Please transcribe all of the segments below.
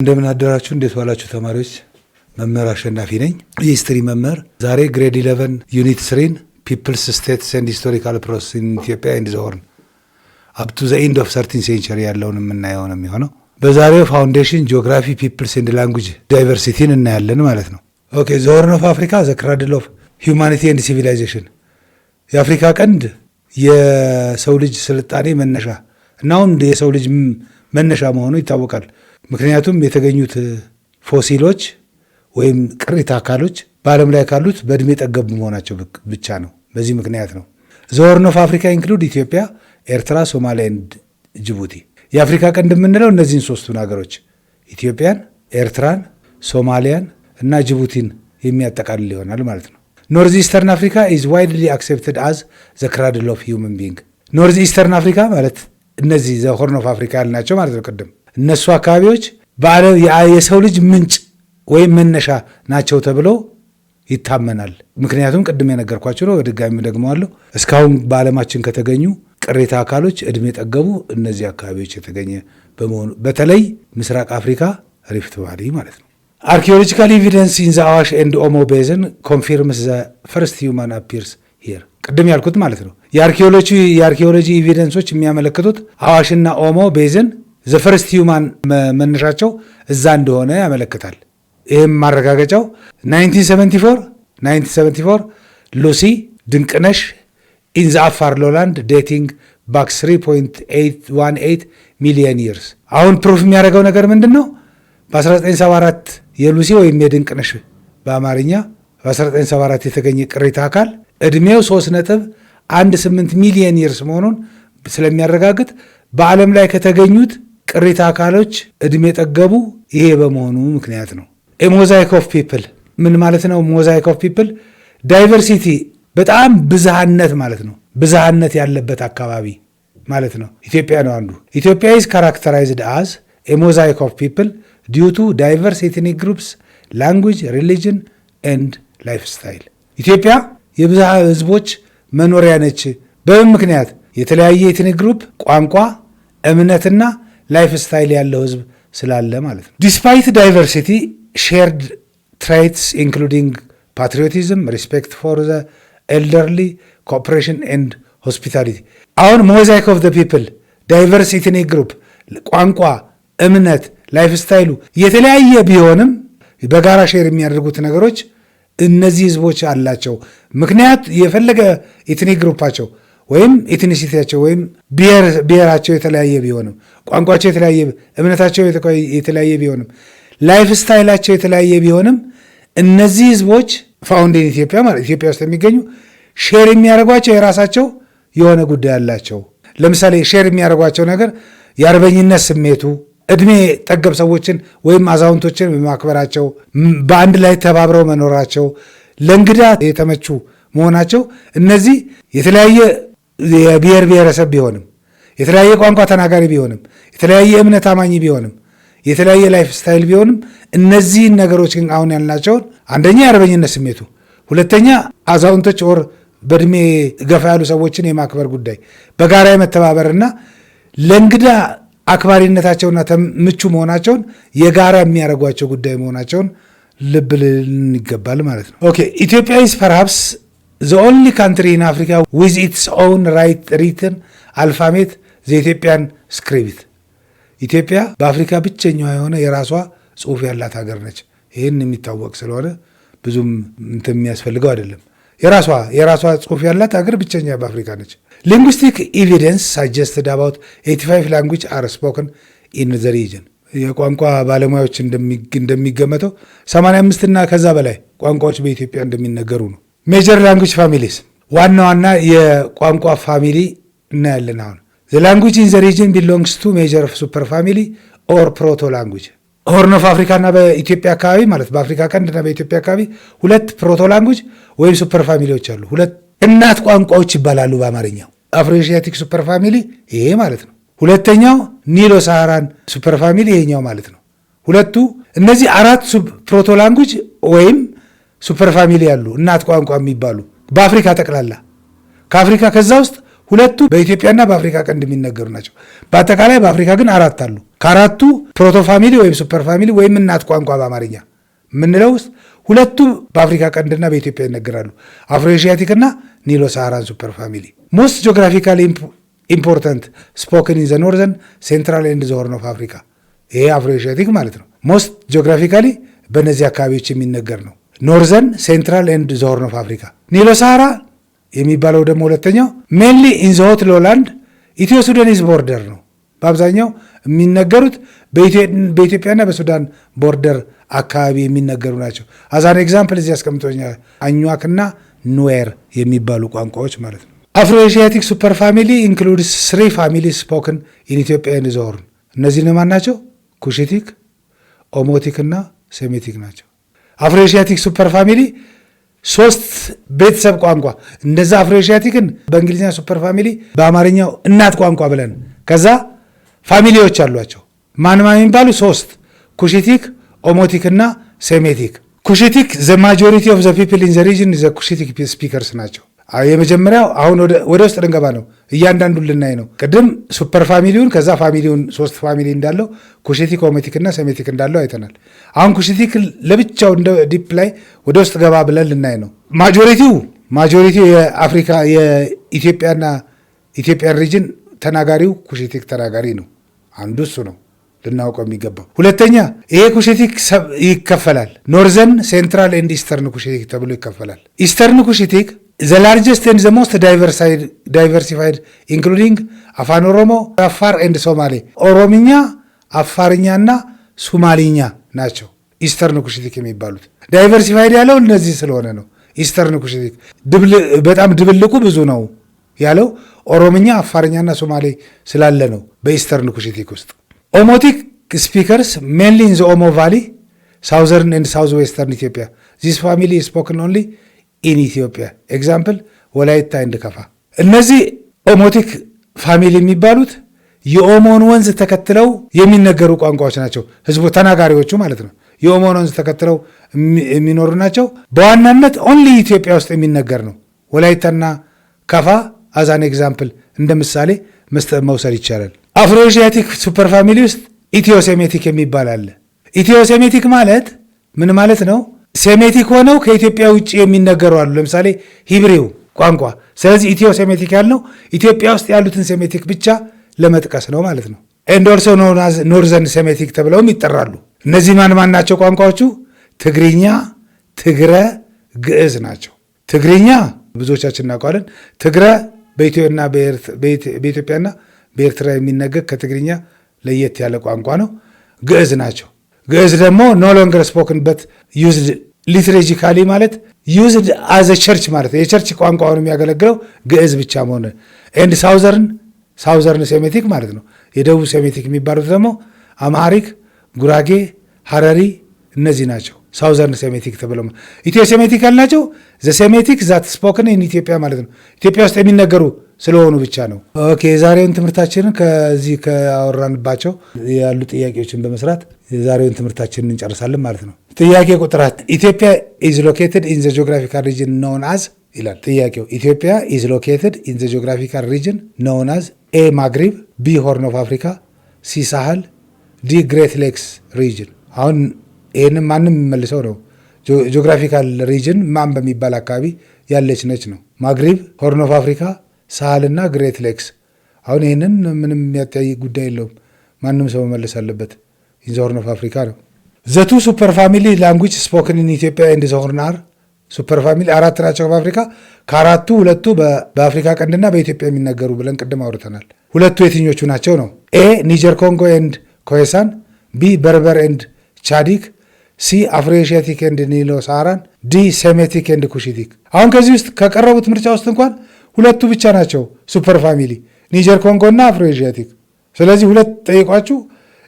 እንደምን አደራችሁ እንዴት ዋላችሁ ተማሪዎች መምህር አሸናፊ ነኝ የሂስትሪ መምህር ዛሬ ግሬድ 11 ዩኒት 3 ፒፕልስ ስቴትስ ኤንድ ሂስቶሪካል ፕሮሰስ ኢን ኢትዮጵያ ኤንድ ዘ ሆርን አፕ ቱ ዘ ኤንድ ኦፍ 13th ሴንቸሪ ያለውን የምናየው ነው የሚሆነው በዛሬው ፋውንዴሽን ጂኦግራፊ ፒፕልስ ኤንድ ላንጉዌጅ ዳይቨርሲቲን እናያለን ማለት ነው ኦኬ ዘ ሆርን ኦፍ አፍሪካ ዘ ክራድል ኦፍ ሂውማኒቲ ኤንድ ሲቪላይዜሽን የአፍሪካ ቀንድ የሰው ልጅ ስልጣኔ መነሻ እናው የሰው ልጅ መነሻ መሆኑ ይታወቃል ምክንያቱም የተገኙት ፎሲሎች ወይም ቅሪተ አካሎች በዓለም ላይ ካሉት በእድሜ ጠገብ መሆናቸው ብቻ ነው በዚህ ምክንያት ነው ዘ ሆርን ኦፍ አፍሪካ ኢንክሉድ ኢትዮጵያ ኤርትራ ሶማሊያ ኤንድ ጅቡቲ የአፍሪካ ቀንድ የምንለው እነዚህን ሶስቱን ሀገሮች ኢትዮጵያን ኤርትራን ሶማሊያን እና ጅቡቲን የሚያጠቃልል ይሆናል ማለት ነው ኖርዝ ኢስተርን አፍሪካ ኢዝ ዋይድሊ አክሴፕትድ አዝ ዘ ክራድል ኦፍ ሂውመን ቢንግ ኖርዝ ኢስተርን አፍሪካ ማለት እነዚህ ዘ ሆርን ኦፍ አፍሪካ ያልናቸው ማለት ነው ቅድም እነሱ አካባቢዎች በዓለም የሰው ልጅ ምንጭ ወይም መነሻ ናቸው ተብሎ ይታመናል ምክንያቱም ቅድም የነገርኳችሁ ነው በድጋሚ ደግመዋለሁ እስካሁን በዓለማችን ከተገኙ ቅሪተ አካሎች እድሜ ጠገቡ እነዚህ አካባቢዎች የተገኘ በመሆኑ በተለይ ምስራቅ አፍሪካ ሪፍት ቫሊ ማለት ነው አርኪኦሎጂካል ኤቪደንስ ኢን ዘ አዋሽ ኤንድ ኦሞ ቤዝን ኮንፊርምስ ዘ ፈርስት ሂውማን አፒርስ ሂር ቅድም ያልኩት ማለት ነው የአርኪኦሎጂ ኤቪደንሶች የሚያመለክቱት አዋሽና ኦሞ ቤዝን ዘ ፈርስት ሂውማን መነሻቸው እዛ እንደሆነ ያመለክታል ይህም ማረጋገጫው 1974 ሉሲ ድንቅነሽ ኢን ዘ አፋር ሎላንድ ዴቲንግ ባክ 3.818 ሚሊዮን ይርስ አሁን ፕሩፍ የሚያደርገው ነገር ምንድን ነው በ1974 የሉሲ ወይም የድንቅነሽ በአማርኛ በ1974 የተገኘ ቅሪተ አካል ዕድሜው 3.18 ሚሊዮን ይርስ መሆኑን ስለሚያረጋግጥ በዓለም ላይ ከተገኙት ቅሪተ አካሎች ዕድሜ ጠገቡ ይሄ በመሆኑ ምክንያት ነው ሞዛይክ ኦፍ ፒፕል ምን ማለት ነው ሞዛይክ ኦፍ ፒፕል ዳይቨርሲቲ በጣም ብዝሃነት ማለት ነው ብዝሃነት ያለበት አካባቢ ማለት ነው ኢትዮጵያ ነው አንዱ ኢትዮጵያ is characterized as a mosaic of people due to diverse ethnic groups language religion and lifestyle ኢትዮጵያ የብዝሃ ህዝቦች መኖሪያ ነች በምን ምክንያት የተለያየ ኤትኒክ ግሩፕ ቋንቋ እምነትና ላይፍ ስታይል ያለው ህዝብ ስላለ ማለት ነው ዲስፓይት ዳይቨርሲቲ shared traits including patriotism respect for the elderly cooperation and hospitality አሁን mosaic of the people diverse ethnic group ቋንቋ እምነት ላይፍ ስታይሉ የተለያየ ቢሆንም በጋራ ሼር የሚያደርጉት ነገሮች እነዚህ ህዝቦች አላቸው ምክንያት የፈለገ ኤትኒክ ግሩፓቸው ወይም ኤትኒሲቲያቸው ወይም ብሔራቸው የተለያየ ቢሆንም ቋንቋቸው የተለያየ እምነታቸው የተለያየ ቢሆንም ላይፍ ስታይላቸው የተለያየ ቢሆንም እነዚህ ህዝቦች ፋውንድ ኢን ኢትዮጵያ ማለት ኢትዮጵያ ውስጥ የሚገኙ ሼር የሚያደርጓቸው የራሳቸው የሆነ ጉዳይ አላቸው ለምሳሌ ሼር የሚያደርጓቸው ነገር የአርበኝነት ስሜቱ እድሜ ጠገብ ሰዎችን ወይም አዛውንቶችን በማክበራቸው በአንድ ላይ ተባብረው መኖራቸው ለእንግዳ የተመቹ መሆናቸው እነዚህ የተለያየ የብሔር ብሔረሰብ ቢሆንም የተለያየ ቋንቋ ተናጋሪ ቢሆንም የተለያየ እምነት አማኝ ቢሆንም የተለያየ ላይፍ ስታይል ቢሆንም እነዚህ ነገሮች ግን አሁን ያልናቸውን አንደኛ የአርበኝነት ስሜቱ ሁለተኛ አዛውንቶች ወር በእድሜ ገፋ ያሉ ሰዎችን የማክበር ጉዳይ በጋራ የመተባበርና ለእንግዳ አክባሪነታቸውና ምቹ መሆናቸውን የጋራ የሚያደርጓቸው ጉዳይ መሆናቸውን ልብ ልን ይገባል ማለት ነው ኦኬ ኢትዮጵያ is perhaps the only country in Africa with its own written alphabet the Ethiopian script ኢትዮጵያ በአፍሪካ ብቸኛዋ የሆነ የራሷ ጽሑፍ ያላት ሀገር ነች ይህን የሚታወቅ ስለሆነ ብዙም እንትን የሚያስፈልገው አይደለም የራሷ ጽሑፍ ያላት ሀገር ብቸኛ በአፍሪካ ነች linguistic evidence suggested about 85 languages are spoken in the region የቋንቋ ባለሙያዎች እንደሚገመተው 85 እና ከዛ በላይ ቋንቋዎች በኢትዮጵያ እንደሚነገሩ ነው ሜጀር ላንጉዌጅ ፋሚሊስ ዋና የቋንቋ ፋሚሊ እናያለን አሁን the language in the region belongs to major super family or proto language ሆርን ኦፍ አፍሪካ እና በኢትዮጵያ አካባቢ ማለት በአፍሪካ ቀንድና በኢትዮጵያ አካባቢ ሁለት ፕሮቶ ላንጉዌጅ ወይም ሱፐር ፋሚሊዎች አሉ ሁለት እናት ቋንቋዎች ይባላሉ በአማርኛው አፍሮኤሺያቲክ ሱፐር ፋሚሊ ይሄ ማለት ነው ሁለተኛው ኒሎ ሳሃራን ሱፐር ፋሚሊ ይሄኛው ማለት ነው ሁለቱ እነዚህ አራት ፕሮቶ ላንጉዌጅ ወይም ሱፐር ፋሚሊ ያሉ እናት ቋንቋ የሚባሉ በአፍሪካ ጠቅላላ ከአፍሪካ ከዛ ውስጥ ሁለቱ በኢትዮጵያና በአፍሪካ ቀንድ የሚነገሩ ናቸው በአጠቃላይ በአፍሪካ ግን አራት አሉ ከአራቱ ፕሮቶ ፋሚሊ ወይም ሱፐር ፋሚሊ ወይም እናት ቋንቋ በአማርኛ የምንለው ውስጥ ሁለቱ በአፍሪካ ቀንድና በኢትዮጵያ ይነገራሉ። አፍሮኤዥያቲክ እና ኒሎ ሳሃራን ሱፐር ፋሚሊ። ሞስት ጂኦግራፊካሊ ኢምፖርታንት ስፖክን ኢን ዘ ኖርዘርን ሴንትራል ኤንድ ዘ ሆርን ኦፍ አፍሪካ። ይሄ አፍሮኤዥያቲክ ማለት ነው። ሞስት ጂኦግራፊካሊ በእነዚህ አካባቢዎች የሚነገር ነው። ኖርዘርን ሴንትራል ኤንድ ዘ ሆርን ኦፍ አፍሪካ። ኒሎ ሳሃራ የሚባለው ደግሞ ሁለተኛው ሜንሊ ኢን ዘ ሆት ሎላንድ ኢትዮ ሱዳኒዝ ቦርደር ነው። በአብዛኛው የሚነገሩት በኢትዮጵያና በሱዳን ቦርደር አካባቢ የሚነገሩ ናቸው። አዛን ኤግዛምፕል እዚህ ያስቀምጦኛል። አኟክና ኑዌር የሚባሉ ቋንቋዎች ማለት ነው። አፍሮኤዥያቲክ ሱፐር ፋሚሊ ኢንክሉድስ 3 ፋሚሊ ስፖክን ኢን ኢትዮጵያ ኤንድ ዘ ሆርን። እነዚህ ማን ናቸው? ኩሽቲክ፣ ኦሞቲክ እና ሴሜቲክ ናቸው። አፍሮኤዥያቲክ ሱፐር ፋሚሊ 3 ቤተሰብ ቋንቋ እንደዛ አፍሮኤዥያቲክን በእንግሊዝኛ ሱፐር ፋሚሊ በአማርኛው እናት ቋንቋ ብለን ከዛ ፋሚሊዎች አሏቸው። ማን የሚባሉ 3 ኩሽቲክ፣ ኦሞቲክ እና ሴሜቲክ። ኩሽቲክ ዘ ማጆሪቲ ኦፍ ዘ ፒፕል ኢን ዘ ሪጅን ዘ ኩሽቲክ ስፒከርስ ናቸው። የመጀመሪያው አሁን ወደ ውስጥ ልንገባ ነው። እያንዳንዱን ልናይ ነው። ቅድም ሱፐር ፋሚሊውን ከዛ ፋሚሊውን 3 ፋሚሊ እንዳለው ኩሽቲክ፣ ኦሞቲክ እና ሴሜቲክ እንዳለው አይተናል። አሁን ኩሽቲክ ለብቻው እንደ ዲፕ ላይ ወደ ውስጥ ገባ ብለን ልናይ ነው። ማጆሪቲው የአፍሪካ የኢትዮጵያና ኢትዮጵያን ሪጅን ተናጋሪው ኩሽቲክ ተናጋሪ ነው። አንዱ እሱ ነው ልናውቀው የሚገባው። ሁለተኛ ይሄ ኩሽቲክ ይከፈላል። ኖርዘርን ሴንትራል ኤንድ ኢስተርን ኩሽቲክ ተብሎ ይከፈላል። ኢስተርን ኩሽቲክ ዘ ላርጀስት ኤንድ ዘ ሞስት ዳይቨርሲፋይድ ኢንክሉዲንግ አፋን ኦሮሞ፣ አፋር ኤንድ ሶማሌ። ኦሮምኛ፣ አፋርኛና ሱማሊኛ ናቸው ኢስተርን ኩሽቲክ የሚባሉት። ዳይቨርሲፋይድ ያለው እነዚህ ስለሆነ ነው። ኢስተርን ኩሽቲክ በጣም ድብልቁ ብዙ ነው ያለው ኦሮምኛ፣ አፋርኛና ሶማሌ ስላለ ነው በኢስተርን ኩሽቲክ ውስጥ። ኦሞቲክ ስፒከርስ ሜንሊ ኢን ዘ ኦሞ ቫሊ ሳውዘርን ኤንድ ሳውዝ ዌስተርን ኢትዮጵያ ዚስ ፋሚሊ ስፖክን ኦንሊ ኢን ኢትዮጵያ ኤግዛምፕል ወላይታ ኤንድ ከፋ። እነዚህ ኦሞቲክ ፋሚሊ የሚባሉት የኦሞን ወንዝ ተከትለው የሚነገሩ ቋንቋዎች ናቸው። ህዝቡ ተናጋሪዎቹ ማለት ነው። የኦሞን ወንዝ ተከትለው የሚኖሩ ናቸው። በዋናነት ኦንሊ ኢትዮጵያ ውስጥ የሚነገር ነው። ወላይታና ከፋ አዛን ኤግዛምፕል እንደ ምሳሌ መውሰድ ይቻላል። አፍሮኤዥያቲክ ሱፐር ፋሚሊ ውስጥ ኢትዮሴሜቲክ የሚባል አለ። ኢትዮሴሜቲክ ማለት ምን ማለት ነው? ሴሜቲክ ሆነው ከኢትዮጵያ ውጭ የሚነገሩ አሉ። ለምሳሌ ሂብሪው ቋንቋ። ስለዚህ ኢትዮሴሜቲክ ያልነው ኢትዮጵያ ውስጥ ያሉትን ሴሜቲክ ብቻ ለመጥቀስ ነው ማለት ነው። ኤንድ ኦልሶ ኖርዘርን ሴሜቲክ ተብለውም ይጠራሉ። እነዚህ ማን ናቸው ቋንቋዎቹ? ትግርኛ፣ ትግረ፣ ግዕዝ ናቸው። ትግርኛ ብዙዎቻችን እናውቀዋለን። ትግረ በኢትዮጵያና በኤርትራ የሚነገር ከትግርኛ ለየት ያለ ቋንቋ ነው። ግዕዝ ናቸው። ግዕዝ ደግሞ ኖ ሎንገር ስፖክን በት ዩዝድ ሊትሬጂካሊ ማለት ዩዝድ አዘ ቸርች ማለት የቸርች ቋንቋ ሆኖ የሚያገለግለው ግዕዝ ብቻ መሆን። ኤንድ ሳውዘርን ሴሜቲክ ማለት ነው። የደቡብ ሴሜቲክ የሚባሉት ደግሞ አምሃሪክ፣ ጉራጌ፣ ሀረሪ እነዚህ ናቸው። ሳውዘርን ሴሜቲክ ተብለው ኢትዮ ሴሜቲክ ያልናቸው ዘ ሴሜቲክ ዛት ስፖክን ኢን ኢትዮጵያ ማለት ነው። ኢትዮጵያ ውስጥ የሚነገሩ ስለሆኑ ብቻ ነው። ኦኬ፣ የዛሬውን ትምህርታችንን ከዚህ ከአወራንባቸው ያሉ ጥያቄዎችን በመስራት የዛሬውን ትምህርታችንን እንጨርሳለን ማለት ነው። ጥያቄ ቁጥራት ኢትዮጵያ ኢዝ ሎኬትድ ኢን ዘ ጂኦግራፊካል ሪጅን ኖውን አዝ ይላል ጥያቄው። ኢትዮጵያ ኢዝ ሎኬትድ ኢን ዘ ጂኦግራፊካል ሪጅን ኖውን አዝ ኤ ማግሪብ፣ ቢ ሆርን ኦፍ አፍሪካ፣ ሲ ሳህል፣ ዲ ግሬት ሌክስ ሪጅን። አሁን ይህንም ማንም የሚመልሰው ነው። ጂኦግራፊካል ሪጅን ማን በሚባል አካባቢ ያለች ነች ነው። ማግሪብ፣ ሆርን ኦፍ አፍሪካ፣ ሳህልና ግሬት ሌክስ። አሁን ይህንን ምንም የሚያጠያይቅ ጉዳይ የለውም። ማንም ሰው መመለስ አለበት። ኢን ዘ ሆርን ኦፍ አፍሪካ ነው። ዘቱ ሱፐር ፋሚሊ ላንጉጅ ስፖክን ኢን ኢትዮጵያ ኤንድ ዘ ሆርን አር ሱፐር ፋሚሊ 4 ናቸው በአፍሪካ። ከአራቱ 2ቱ በአፍሪካ ቀንድና በኢትዮጵያ የሚነገሩ ብለን ቅድም አውርተናል። 2ቱ የትኞቹ ናቸው ነው? ኤ ኒጀር ኮንጎ ኤንድ ኮሄሳን፣ ቢ በርበር ኤንድ ቻዲክ፣ ሲ አፍሮኤዥያቲክ ኤንድ ኒሎ ሳሃራን፣ ዲ ሴሜቲክ ኤንድ ኩሽቲክ። አሁን ከዚህ ውስጥ ከቀረቡት ምርጫ ውስጥ እንኳን 2ቱ ብቻ ናቸው ሱፐር ፋሚሊ፣ ኒጀር ኮንጎ እና አፍሮኤዥያቲክ። ስለዚህ 2 ጠይቋችሁ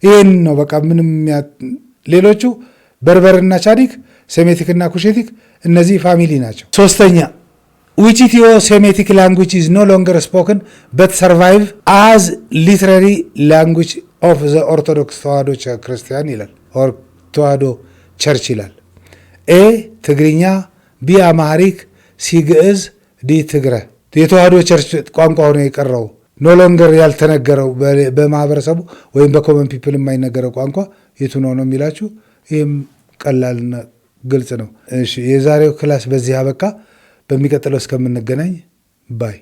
ይህን ነው በቃ ምንም። ሌሎቹ በርበርና ቻዲክ፣ ሴሜቲክ እና ኩሽቲክ እነዚህ ፋሚሊ ናቸው። 3ኛ ዊች ኢትዮ ሴሜቲክ ላንጉጅ ኢዝ ኖ ሎንገር ስፖክን በት ሰርቫይቭ አዝ ሊትራሪ ላንጉጅ ኦፍ ዘ ኦርቶዶክስ ተዋህዶ ክርስቲያን ይላል፣ ተዋህዶ ቸርች ይላል። ኤ ትግርኛ፣ ቢ አማሪክ፣ ሲ ግዕዝ፣ ዲ ትግረ። የተዋህዶ ቸርች ቋንቋ ሆኖ የቀረው ኖ ሎንገር ያልተነገረው በማህበረሰቡ ወይም በኮመን ፒፕል የማይነገረው ቋንቋ የቱ ነው የሚላችሁ። ይህም ቀላልና ግልጽ ነው። እሺ የዛሬው ክላስ በዚህ አበቃ። በሚቀጥለው እስከምንገናኝ ባይ